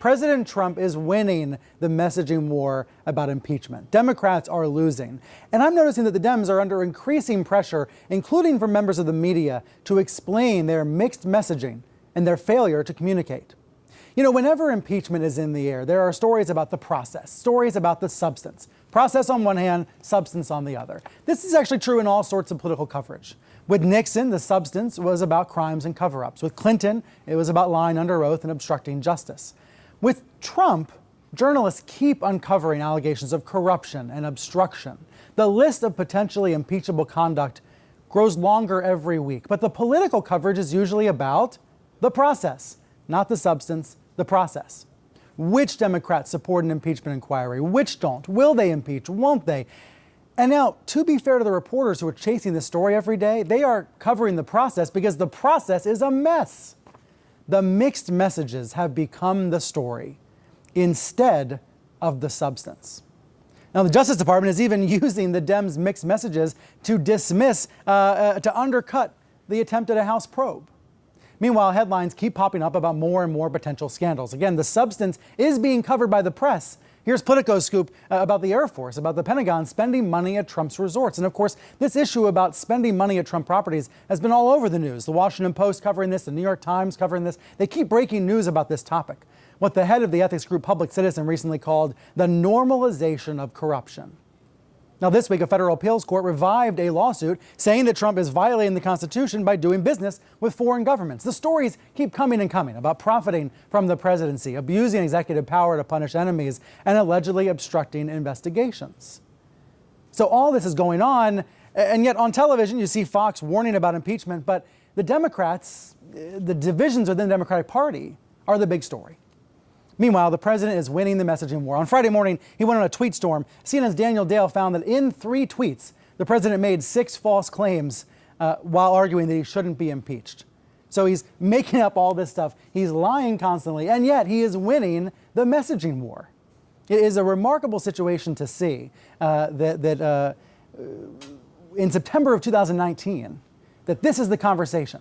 President Trump is winning the messaging war about impeachment. Democrats are losing. And I'm noticing that the Dems are under increasing pressure, including from members of the media, to explain their mixed messaging and their failure to communicate. You know, whenever impeachment is in the air, there are stories about the process, stories about the substance. Process on one hand, substance on the other. This is actually true in all sorts of political coverage. With Nixon, the substance was about crimes and cover-ups. With Clinton, it was about lying under oath and obstructing justice. With Trump, journalists keep uncovering allegations of corruption and obstruction. The list of potentially impeachable conduct grows longer every week, but the political coverage is usually about the process, not the substance, the process. Which Democrats support an impeachment inquiry? Which don't? Will they impeach? Won't they? And now, to be fair to the reporters who are chasing this story every day, they are covering the process because the process is a mess. The mixed messages have become the story instead of the substance. Now, the Justice Department is even using the Dems' mixed messages to dismiss, to undercut the attempt at a House probe. Meanwhile, headlines keep popping up about more and more potential scandals. Again, the substance is being covered by the press. Here's Politico's scoop about the Air Force, about the Pentagon spending money at Trump's resorts. And of course, this issue about spending money at Trump properties has been all over the news. The Washington Post covering this, the New York Times covering this. They keep breaking news about this topic. What the head of the ethics group Public Citizen recently called the normalization of corruption. Now, this week, a federal appeals court revived a lawsuit saying that Trump is violating the Constitution by doing business with foreign governments. The stories keep coming and coming about profiting from the presidency, abusing executive power to punish enemies, and allegedly obstructing investigations. So all this is going on, and yet on television, you see Fox warning about impeachment, but the Democrats, the divisions within the Democratic Party, are the big story. Meanwhile, the president is winning the messaging war. On Friday morning, he went on a tweet storm. CNN's Daniel Dale found that in 3 tweets, the president made 6 false claims while arguing that he shouldn't be impeached. So he's making up all this stuff. He's lying constantly, and yet he is winning the messaging war. It is a remarkable situation to see that in September of 2019, that this is the conversation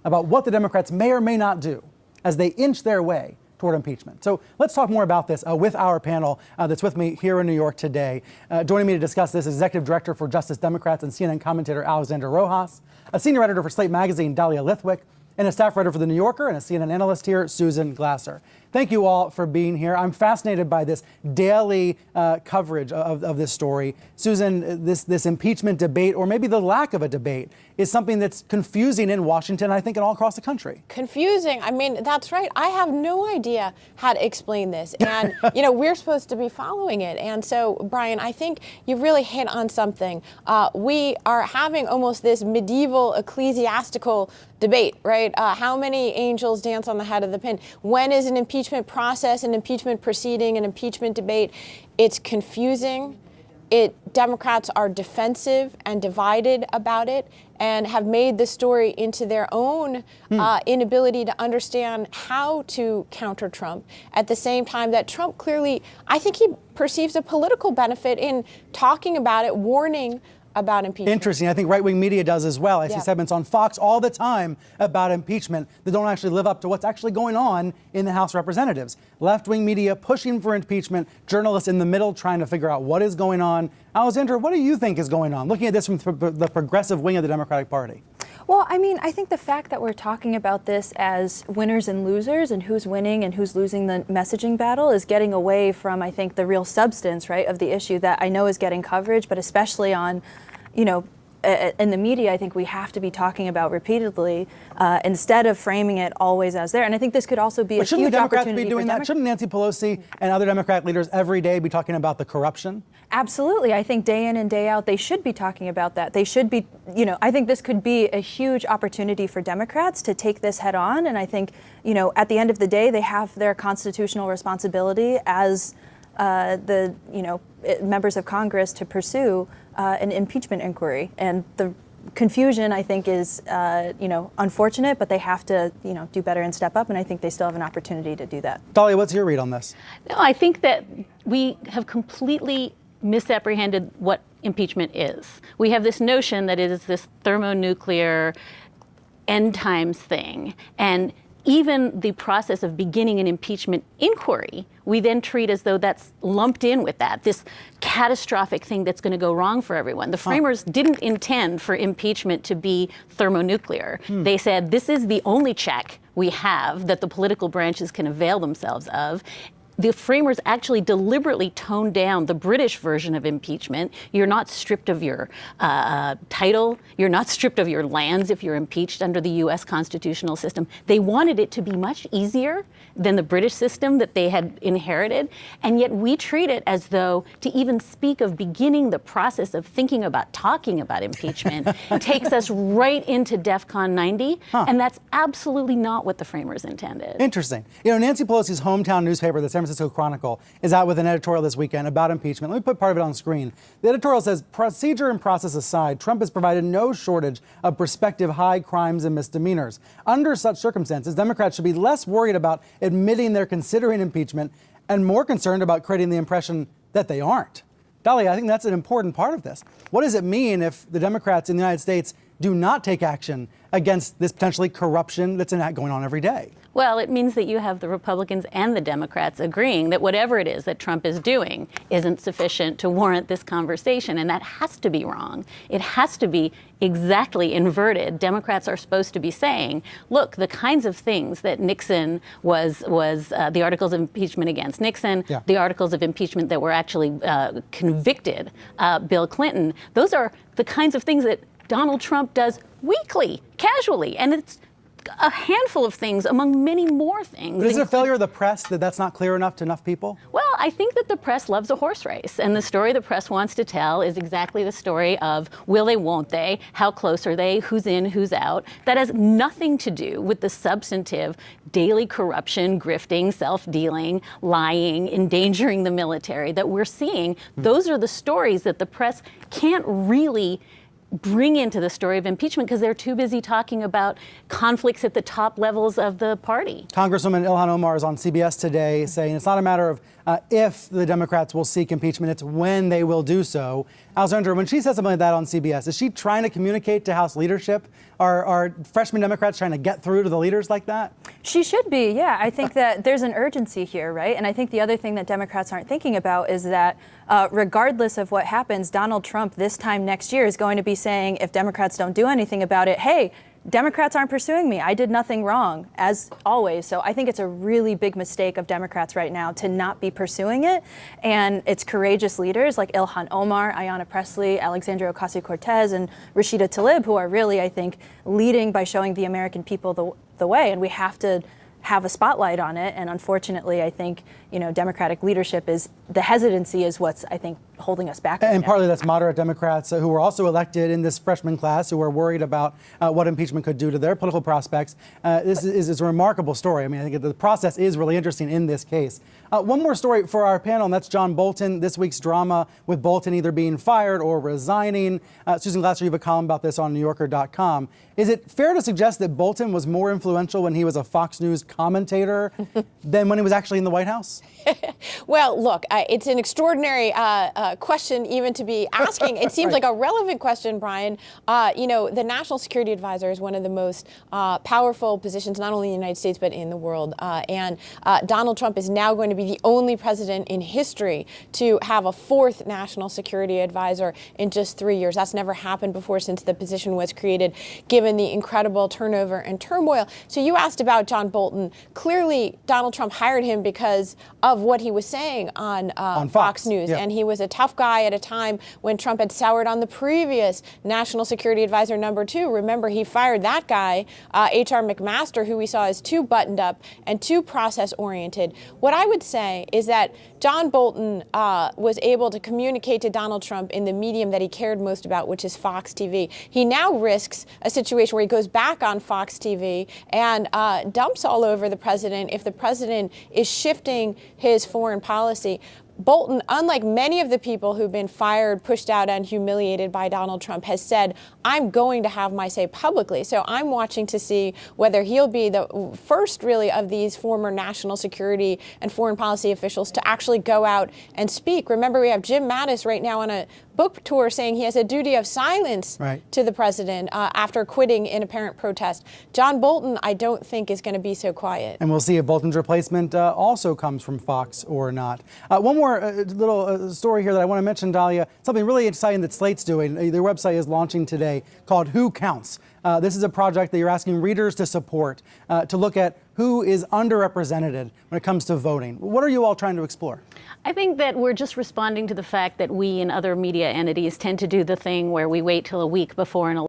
about what the Democrats may or may not do as they inch their way toward impeachment. So let's talk more about this with our panel that's with me here in New York today. Joining me to discuss this, Executive Director for Justice Democrats and CNN commentator Alexandra Rojas, a Senior Editor for Slate Magazine, Dahlia Lithwick, and a staff writer for The New Yorker and a CNN analyst here, Susan Glasser. Thank you all for being here. I'm fascinated by this daily coverage of this story. Susan, this impeachment debate, or maybe the lack of a debate, is something that's confusing in Washington, I think, and all across the country. Confusing. I mean, that's right. I have no idea how to explain this. And, we're supposed to be following it. And so, Brian, I think you've really hit on something. We are having almost this medieval ecclesiastical debate, right? How many angels dance on the head of the pin? When is an impeachment process, an impeachment proceeding, an impeachment debate? It's confusing. Democrats are defensive and divided about it and have made the story into their own inability to understand how to counter Trump. At the same time that Trump clearly, I think he perceives a political benefit in talking about it, warning about impeachment. Interesting. I think right-wing media does as well. I see segments on Fox all the time about impeachment that don't actually live up to what's actually going on in the House of Representatives. Left-wing media pushing for impeachment, journalists in the middle trying to figure out what is going on. Alexandra, what do you think is going on? Looking at this from the progressive wing of the Democratic Party. Well, I mean, I think the fact that we're talking about this as winners and losers and who's winning and who's losing the messaging battle is getting away from, I think, the real substance, right, of the issue that I know is getting coverage, but especially on, in the media, I think we have to be talking about repeatedly instead of framing it always as there. And I think this could also be a huge opportunity. Shouldn't the Democrats be doing that? Shouldn't Nancy Pelosi and other Democrat leaders every day be talking about the corruption? Absolutely. I think day in and day out, they should be talking about that. They should be, I think this could be a huge opportunity for Democrats to take this head on. And I think, at the end of the day, they have their constitutional responsibility as members of Congress to pursue an impeachment inquiry. And the confusion, I think, is, unfortunate, but they have to, do better and step up. And I think they still have an opportunity to do that. Dahlia, what's your read on this? No, I think that we have completely misapprehended what impeachment is. We have this notion that it is this thermonuclear end times thing. And even the process of beginning an impeachment inquiry, we then treat as though that's lumped in with that, this catastrophic thing that's going to go wrong for everyone. The framers didn't intend for impeachment to be thermonuclear. They said this is the only check we have that the political branches can avail themselves of. The framers actually deliberately toned down the British version of impeachment. You're not stripped of your title. You're not stripped of your lands if you're impeached under the U.S. constitutional system. They wanted it to be much easier than the British system that they had inherited. And yet we treat it as though to even speak of beginning the process of thinking about talking about impeachment takes us right into DEFCON 90. And that's absolutely not what the framers intended. Interesting. You know, Nancy Pelosi's hometown newspaper, the San Francisco Chronicle, is out with an editorial this weekend about impeachment. Let me put part of it on screen. The editorial says, procedure and process aside, Trump has provided no shortage of prospective high crimes and misdemeanors. Under such circumstances, Democrats should be less worried about admitting they're considering impeachment and more concerned about creating the impression that they aren't. Dahlia, I think that's an important part of this. What does it mean if the Democrats in the United States do not take action against this potentially corruption that's going on every day? Well, it means that you have the Republicans and the Democrats agreeing that whatever it is that Trump is doing isn't sufficient to warrant this conversation, and that has to be wrong. It has to be exactly inverted. Democrats are supposed to be saying, look, the kinds of things that Nixon was the articles of impeachment against Nixon, the articles of impeachment that were actually convicted Bill Clinton, those are the kinds of things that Donald Trump does weekly, casually, and it's a handful of things among many more things. But is it a failure of the press that that's not clear enough to enough people? Well, I think that the press loves a horse race, and the story the press wants to tell is exactly the story of will they, won't they, how close are they, who's in, who's out. That has nothing to do with the substantive daily corruption, grifting, self-dealing, lying, endangering the military that we're seeing. Those are the stories that the press can't really bring into the story of impeachment because they're too busy talking about conflicts at the top levels of the party. Congresswoman Ilhan Omar is on CBS today saying it's not a matter of if the Democrats will seek impeachment, it's when they will do so. Alexandra, when she says something like that on CBS, is she trying to communicate to House leadership? Are freshman Democrats trying to get through to the leaders like that? She should be, yeah. I think that there's an urgency here, right? And I think the other thing that Democrats aren't thinking about is that regardless of what happens, Donald Trump this time next year is going to be saying, if Democrats don't do anything about it, hey, Democrats aren't pursuing me. I did nothing wrong, as always. So I think it's a really big mistake of Democrats right now to not be pursuing it. And it's courageous leaders like Ilhan Omar, Ayanna Pressley, Alexandria Ocasio-Cortez, and Rashida Tlaib who are really, I think, leading by showing the American people the way. And we have to have a spotlight on it. And unfortunately, I think, Democratic leadership the hesitancy is what's, I think, holding us back. And partly that's moderate Democrats who were also elected in this freshman class who are worried about what impeachment could do to their political prospects. This is a remarkable story. I mean, I think the process is really interesting in this case. One more story for our panel, and that's John Bolton. This week's drama with Bolton either being fired or resigning. Susan Glasser, you have a column about this on NewYorker.com. Is it fair to suggest that Bolton was more influential when he was a Fox News commentator than when he was actually in the White House? Well, look, it's an extraordinary question even to be asking. It seems like a relevant question, Brian. The National Security Advisor is one of the most powerful positions, not only in the United States, but in the world. And Donald Trump is now going to be the only president in history to have a fourth National Security Advisor in just 3 years. That's never happened before since the position was created, given the incredible turnover and turmoil. So you asked about John Bolton. Clearly, Donald Trump hired him because of what he was saying on Fox News. Yeah. And he was a tough guy at a time when Trump had soured on the previous National Security Advisor #2. Remember, he fired that guy, H.R. McMaster, who we saw as too buttoned up and too process-oriented. What I would say is that John Bolton was able to communicate to Donald Trump in the medium that he cared most about, which is Fox TV. He now risks a situation where he goes back on Fox TV and dumps all over the president if the president is shifting his foreign policy. Bolton, unlike many of the people who've been fired, pushed out, and humiliated by Donald Trump, has said, I'm going to have my say publicly. So I'm watching to see whether he'll be the first, really, of these former national security and foreign policy officials to actually go out and speak. Remember, we have Jim Mattis right now on a book tour saying he has a duty of silence to the president after quitting in apparent protest. John Bolton, I don't think, is going to be so quiet. And we'll see if Bolton's replacement also comes from Fox or not. One more little story here that I want to mention, Dahlia, something really exciting that Slate's doing. Their website is launching today called Who Counts? This is a project that you're asking readers to support to look at who is underrepresented when it comes to voting. What are you all trying to explore? I think that we're just responding to the fact that we and other media entities tend to do the thing where we wait till a week before an election